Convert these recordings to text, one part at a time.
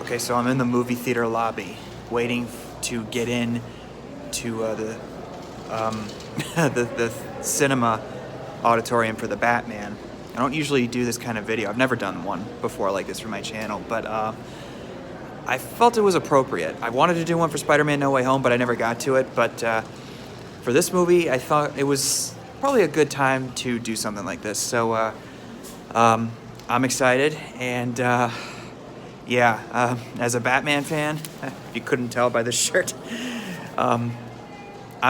Okay, so I'm in the movie theater lobby, waiting to get in to the cinema auditorium for the Batman. I don't usually do this kind of video. I've never done one before like this for my channel, but I felt it was appropriate. I wanted to do one for Spider-Man No Way Home, but I never got to it. But for this movie, I thought it was probably a good time to do something like this. So I'm excited, and as a Batman fan, if you couldn't tell by this shirt, I'm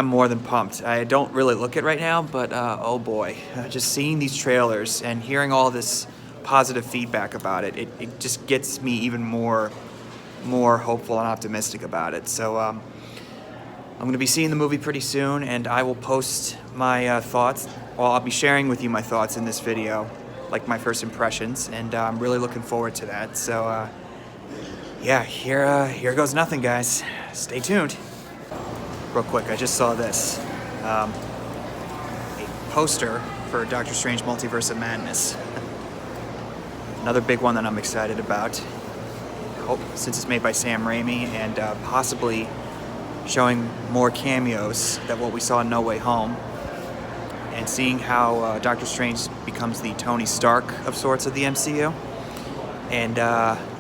more than pumped. I don't really look it right now, but oh boy, just seeing these trailers and hearing all this positive feedback about it, it just gets me even more hopeful and optimistic about it. So I'm going to be seeing the movie pretty soon, and I will post my thoughts. Well, I'll be sharing with you my thoughts in this video, like my first impressions, and I'm really looking forward to that. So yeah, here goes nothing, guys. Stay tuned. Real quick, I just saw this. A poster for Doctor Strange Multiverse of Madness. Another big one that I'm excited about. Since it's made by Sam Raimi and possibly showing more cameos than what we saw in No Way Home. And seeing how Doctor Strange becomes the Tony Stark of sorts of the MCU. And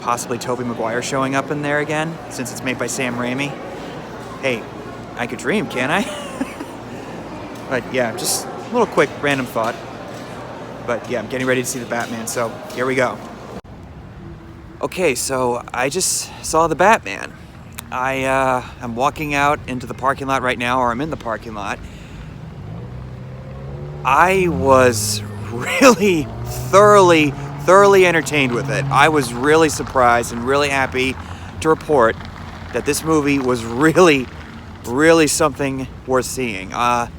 possibly Tobey Maguire showing up in there again, since it's made by Sam Raimi. Hey, I could dream, can't I? But yeah, just a little quick random thought. But yeah, I'm getting ready to see the Batman, so here we go. Okay, so I just saw the Batman. I'm walking out into the parking lot right now, or I'm in the parking lot. I was really thoroughly entertained with it. I was really surprised and really happy to report that this movie was really something worth seeing. I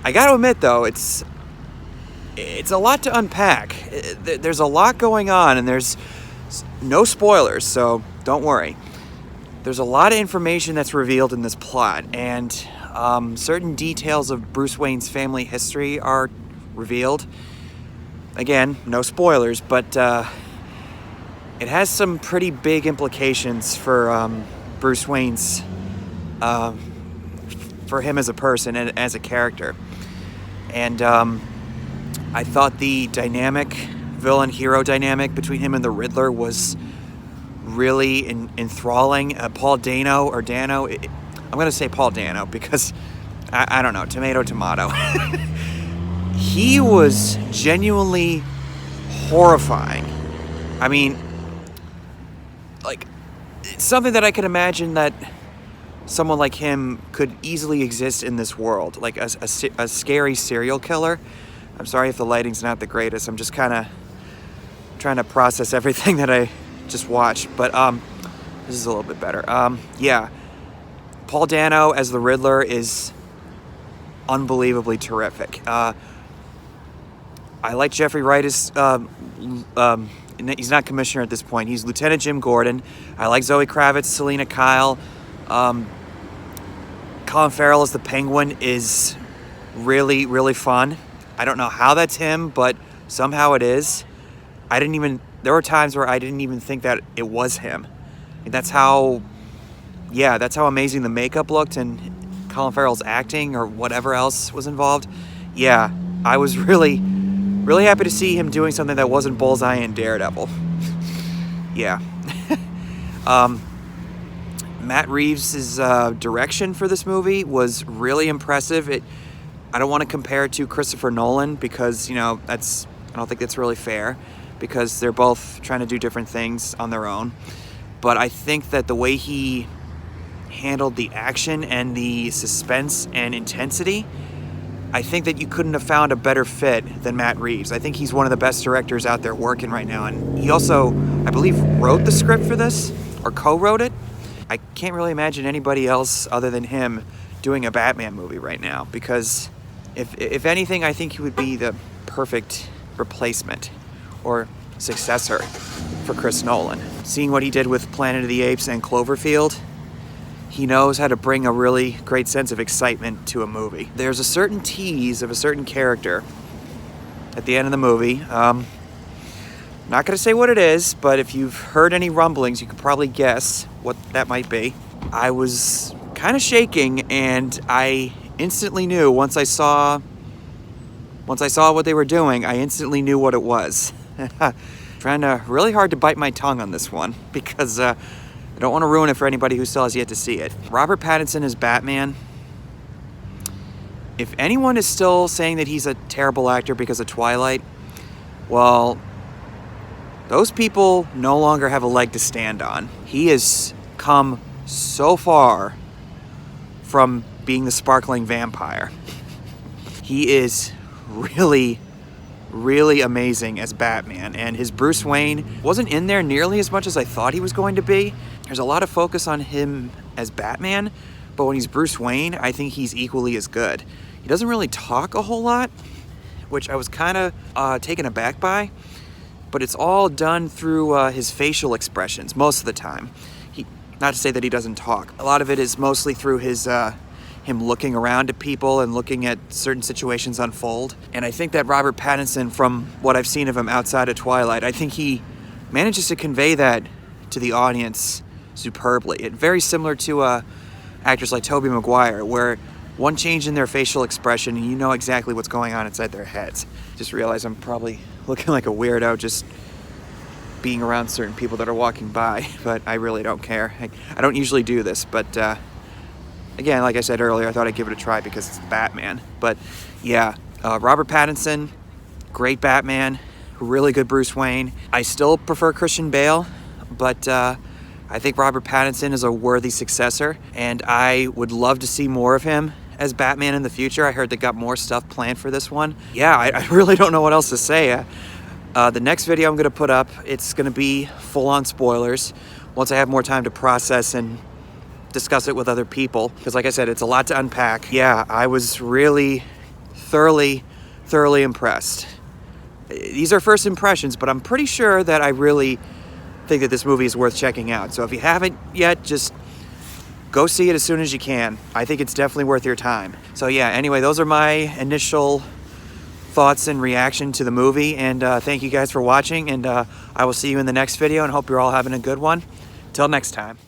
gotta admit though, it's a lot to unpack. There's a lot going on, and there's no spoilers, so don't worry. There's a lot of information that's revealed in this plot, and certain details of Bruce Wayne's family history are revealed. Again, no spoilers, but it has some pretty big implications for Bruce Wayne's, for him as a person and as a character. And I thought the villain-hero dynamic between him and the Riddler was really enthralling. Paul Dano, I'm going to say Paul Dano because, I don't know, tomato. He was genuinely horrifying. I mean, like, it's something that I could imagine that someone like him could easily exist in this world, like a scary serial killer. I'm sorry if the lighting's not the greatest. I'm just kind of trying to process everything that I just watched, but this is a little bit better. Yeah, Paul Dano as the Riddler is unbelievably terrific. I like Jeffrey Wright as he's not commissioner at this point. He's Lieutenant Jim Gordon. I like Zoe Kravitz, Selena Kyle. Colin Farrell as the Penguin is really fun. I don't know how that's him, but somehow it is. There were times where I didn't even think that it was him. And that's how amazing the makeup looked, and Colin Farrell's acting or whatever else was involved. Yeah, I was really happy to see him doing something that wasn't Bullseye and Daredevil. Yeah. Matt Reeves' direction for this movie was really impressive. I don't want to compare it to Christopher Nolan because, I don't think that's really fair because they're both trying to do different things on their own. But I think that the way he handled the action and the suspense and intensity, I think that you couldn't have found a better fit than Matt Reeves. I think he's one of the best directors out there working right now. And he also, I believe, wrote the script for this or co-wrote it. I can't really imagine anybody else other than him doing a Batman movie right now because if anything, I think he would be the perfect replacement or successor for Chris Nolan. Seeing what he did with Planet of the Apes and Cloverfield, he knows how to bring a really great sense of excitement to a movie. There's a certain tease of a certain character at the end of the movie Not gonna say what it is, but if you've heard any rumblings, you could probably guess what that might be. I was kind of shaking, and I instantly knew once I saw what they were doing, I instantly knew what it was. Trying to really hard to bite my tongue on this one because I don't want to ruin it for anybody who still has yet to see it. Robert Pattinson as Batman. If anyone is still saying that he's a terrible actor because of Twilight, well, those people no longer have a leg to stand on. He has come so far from being the sparkling vampire. He is really, really amazing as Batman, and his Bruce Wayne wasn't in there nearly as much as I thought he was going to be. There's a lot of focus on him as Batman, but when he's Bruce Wayne, I think he's equally as good. He doesn't really talk a whole lot, which I was kind of taken aback by, but it's all done through his facial expressions most of the time. Not to say that he doesn't talk. A lot of it is mostly through his him looking around at people and looking at certain situations unfold. And I think that Robert Pattinson, from what I've seen of him outside of Twilight, I think he manages to convey that to the audience superbly. It's very similar to actors like Tobey Maguire, where one change in their facial expression and you know exactly what's going on inside their heads. Just realized I'm probably looking like a weirdo just being around certain people that are walking by, but I really don't care. I don't usually do this, but again, like I said earlier, I thought I'd give it a try because it's Batman. But yeah, Robert Pattinson, great Batman, really good Bruce Wayne. I still prefer Christian Bale, but I think Robert Pattinson is a worthy successor, and I would love to see more of him as Batman in the future. I heard they got more stuff planned for this one. Yeah, I really don't know what else to say. The next video I'm going to put up, it's going to be full-on spoilers once I have more time to process and discuss it with other people, because like I said, it's a lot to unpack. Yeah, I was really thoroughly impressed. These are first impressions, but I'm pretty sure that I really think that this movie is worth checking out. So if you haven't yet, just go see it as soon as you can. I think it's definitely worth your time. So yeah, anyway, those are my initial thoughts and reaction to the movie, and thank you guys for watching, and I will see you in the next video, and hope you're all having a good one. Till next time.